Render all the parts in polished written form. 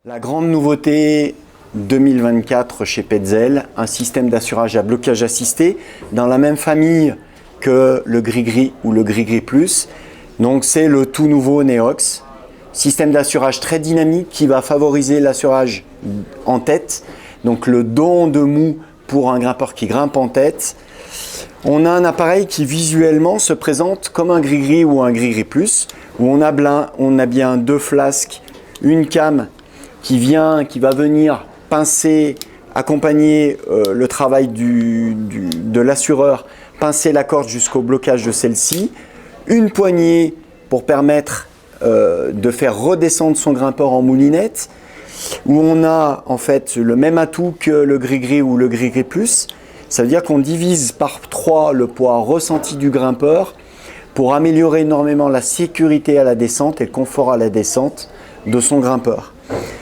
La grande nouveauté 2024 chez Petzl, un système d'assurage à blocage assisté dans la même famille que le gris-gris ou le gris-gris plus. Donc c'est le tout nouveau Neox, système d'assurage très dynamique qui va favoriser l'assurage en tête, donc le don de mou pour un grimpeur qui grimpe en tête. On a un appareil qui visuellement se présente comme un gris-gris ou un gris-gris plus, où on a bien deux flasques, une cam qui va venir pincer, accompagner le travail de l'assureur, pincer la corde jusqu'au blocage de celle-ci, une poignée pour permettre de faire redescendre son grimpeur en moulinette, où on a en fait le même atout que le gris-gris ou le gris-gris plus. Ça veut dire qu'on divise par 3 le poids ressenti du grimpeur pour améliorer énormément la sécurité à la descente et le confort à la descente de son grimpeur.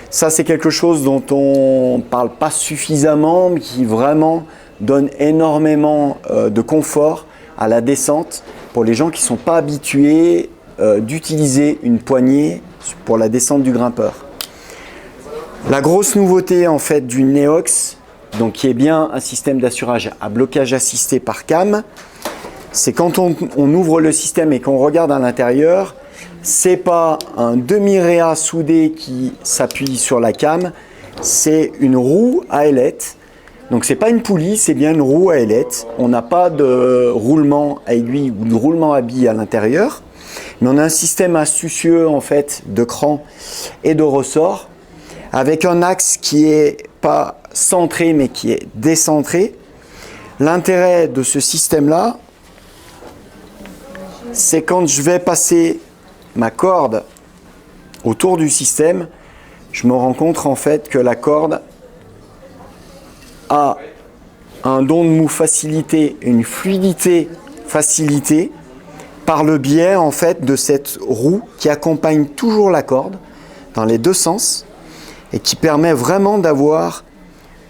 Ça, c'est quelque chose dont on ne parle pas suffisamment, mais qui vraiment donne énormément de confort à la descente pour les gens qui ne sont pas habitués d'utiliser une poignée pour la descente du grimpeur. La grosse nouveauté en fait du Neox, donc qui est bien un système d'assurage à blocage assisté par cam, c'est quand on ouvre le système et qu'on regarde à l'intérieur, c'est pas un demi-réa soudé qui s'appuie sur la cam, c'est une roue à ailette. Donc c'est pas une poulie, c'est bien une roue à ailette. On n'a pas de roulement à aiguille ou de roulement à bille à l'intérieur, mais on a un système astucieux en fait de cran et de ressort avec un axe qui est pas centré mais qui est décentré. L'intérêt de ce système-là, c'est quand je vais passer ma corde autour du système, je me rends compte en fait que la corde a un don de mou facilité, une fluidité facilitée par le biais en fait de cette roue qui accompagne toujours la corde dans les deux sens et qui permet vraiment d'avoir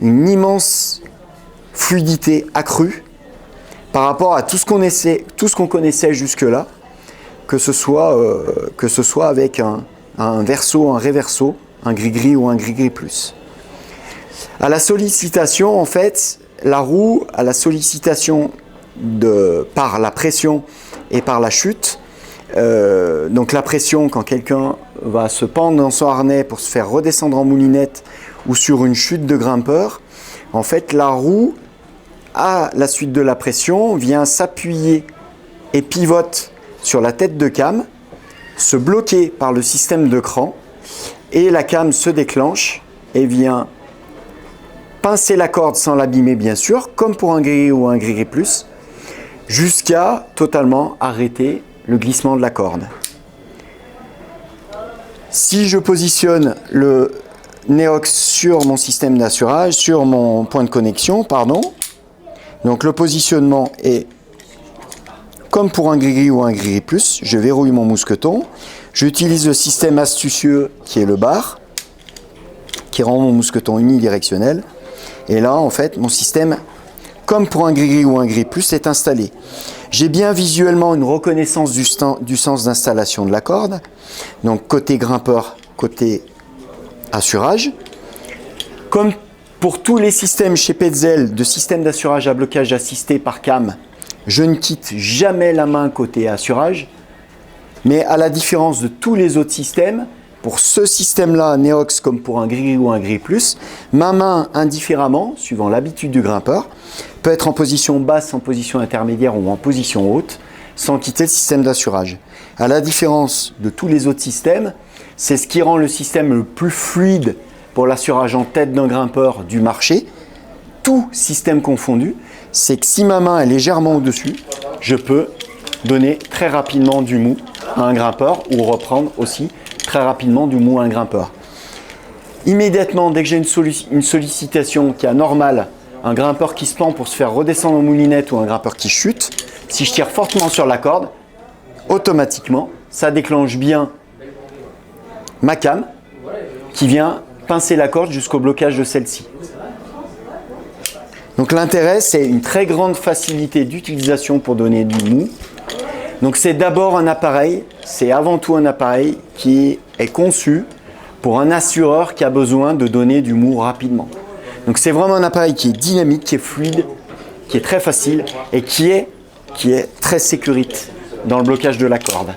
une immense fluidité accrue par rapport à tout ce qu'on connaissait jusque-là, que ce soit avec un verso, un réverso, un gris-gris ou un gris-gris plus. À la sollicitation, en fait, la roue, à la sollicitation par la pression et par la chute, donc la pression quand quelqu'un va se pendre dans son harnais pour se faire redescendre en moulinette ou sur une chute de grimpeur, en fait la roue, à la suite de la pression, vient s'appuyer et pivote sur la tête de cam, se bloquer par le système de cran, et la cam se déclenche et vient pincer la corde sans l'abîmer bien sûr, comme pour un gris ou un gris plus, jusqu'à totalement arrêter le glissement de la corde. Si je positionne le Neox sur mon système d'assurage, sur mon point de connexion, donc le positionnement est comme pour un gris-gris ou un gris-gris plus, je verrouille mon mousqueton, j'utilise le système astucieux qui est le bar, qui rend mon mousqueton unidirectionnel, et là en fait mon système, comme pour un gris-gris ou un gris plus, est installé. J'ai bien visuellement une reconnaissance du sens d'installation de la corde, donc côté grimpeur, côté assurage. Comme pour tous les systèmes chez Petzl de système d'assurage à blocage assisté par cam, je ne quitte jamais la main côté assurage, mais à la différence de tous les autres systèmes, pour ce système-là, Neox, comme pour un gris ou un gris plus, ma main indifféremment, suivant l'habitude du grimpeur, peut être en position basse, en position intermédiaire ou en position haute, sans quitter le système d'assurage. À la différence de tous les autres systèmes, c'est ce qui rend le système le plus fluide pour l'assurage en tête d'un grimpeur du marché, tout système confondu, c'est que si ma main est légèrement au-dessus, je peux donner très rapidement du mou à un grimpeur ou reprendre aussi très rapidement du mou à un grimpeur. Immédiatement, dès que j'ai une sollicitation qui est anormale, un grimpeur qui se pend pour se faire redescendre en moulinette ou un grimpeur qui chute, si je tire fortement sur la corde, automatiquement, ça déclenche bien ma cam qui vient pincer la corde jusqu'au blocage de celle-ci. Donc l'intérêt, c'est une très grande facilité d'utilisation pour donner du mou. Donc c'est d'abord un appareil, c'est avant tout un appareil qui est conçu pour un assureur qui a besoin de donner du mou rapidement. Donc c'est vraiment un appareil qui est dynamique, qui est fluide, qui est très facile et qui est très sécuritaire dans le blocage de la corde.